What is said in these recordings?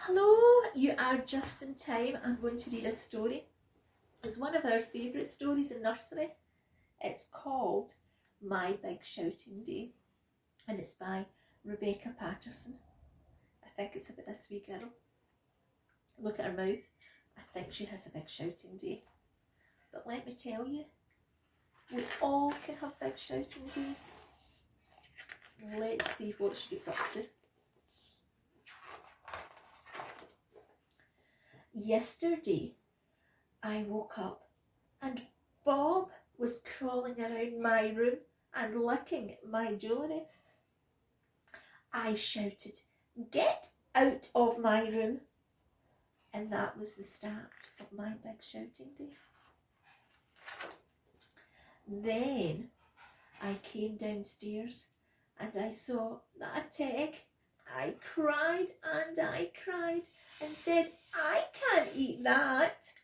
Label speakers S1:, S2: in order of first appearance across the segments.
S1: Hello, you are just in time. I'm going to read a story. It's one of our favourite stories in nursery. It's called My Big Shouting Day and it's by Rebecca Patterson. I think it's about this wee girl. Look at her mouth. I think she has a big shouting day. But let me tell you, we all can have big shouting days. Let's see what she gets up to. Yesterday, I woke up and Bob was crawling around my room and licking my jewellery. I shouted, "Get out of my room!" And that was the start of my big shouting day. Then I came downstairs and I saw that egg. I cried and said, "I can't eat that."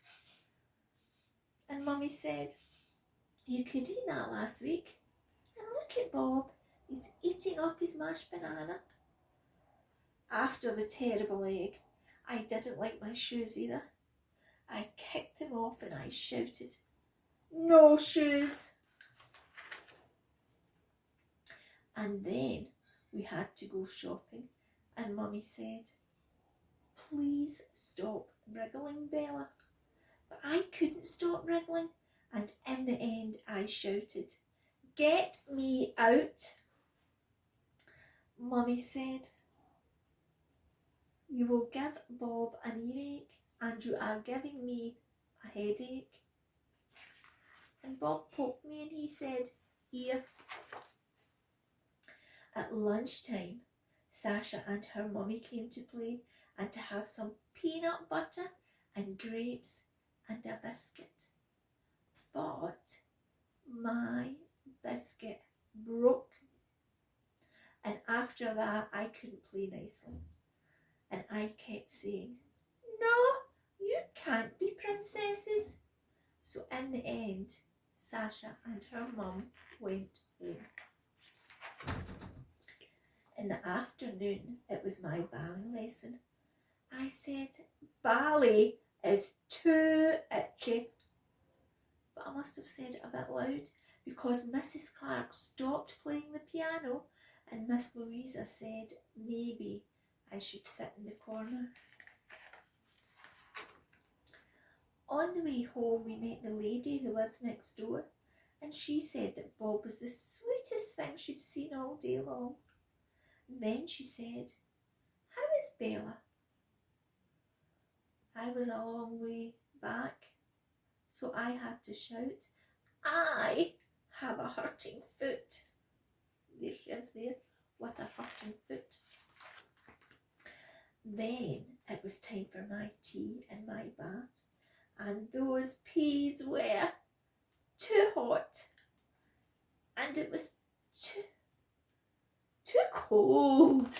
S1: And Mummy said, "You could eat that last week. And look at Bob, he's eating up his mashed banana." After the terrible egg, I didn't like my shoes either. I kicked them off and I shouted, "No shoes!" And then we had to go shopping and Mummy said, "Please stop wriggling, Bella." But I couldn't stop wriggling and in the end I shouted, "Get me out!" Mummy said, "You will give Bob an earache and you are giving me a headache." And Bob poked me and he said, "Ear." At lunchtime, Sasha and her mummy came to play and to have some peanut butter and grapes and a biscuit. But my biscuit broke. And after that, I couldn't play nicely. And I kept saying, "No, you can't be princesses." So in the end, Sasha and her mum went home. In the afternoon, it was my ballet lesson. I said, "Ballet is too itchy." But I must have said it a bit loud because Mrs. Clark stopped playing the piano and Miss Louisa said maybe I should sit in the corner. On the way home, we met the lady who lives next door and she said that Bob was the sweetest thing she'd seen all day long. Then she said, "How is Bella?" I was a long way back, so I had to shout, "I have a hurting foot." There she is there with a hurting foot. Then it was time for my tea and my bath, and those peas were too hot and it was too cold.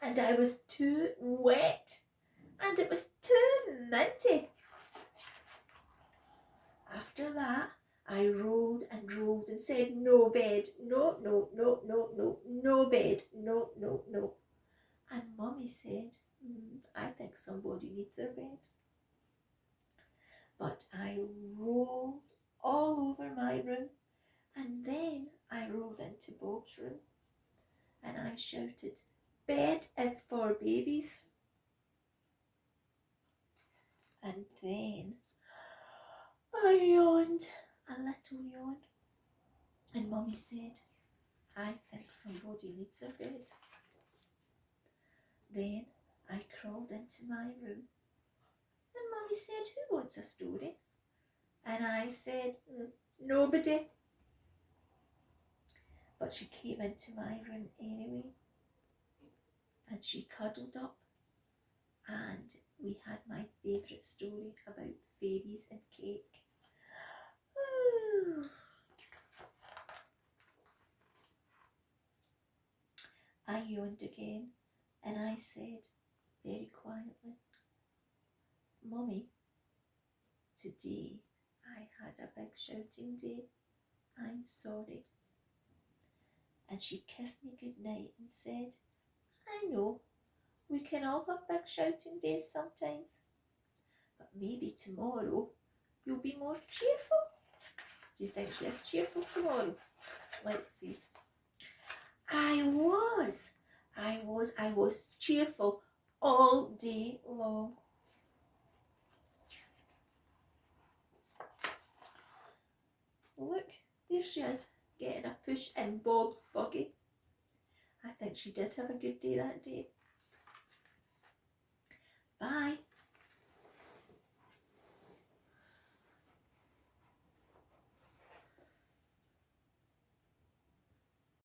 S1: And I was too wet and it was too minty. After that, I rolled and rolled and said, "No bed, no, no, no, no, no, no bed, no, no, no." And Mummy said, "I think somebody needs their bed." But I rolled all over my room and then I rolled into Bob's room and I shouted, "Bed is for babies." And then I yawned, a little yawn, and Mummy said, "I think somebody needs their bed." Then I crawled into my room and Mummy said, "Who wants a story?" And I said, "Nobody." But she came into my room anyway and she cuddled up and we had my favourite story about fairies and cake. Ooh. I yawned again and I said very quietly, "Mummy, today I had a big shouting day. I'm sorry." And she kissed me goodnight and said, "I know, We can all have big shouting days sometimes. But maybe tomorrow you'll be more cheerful. Do you think she is cheerful tomorrow? Let's see. I was cheerful all day long. Look, there she is, getting a push in Bob's buggy. I think she did have a good day that day.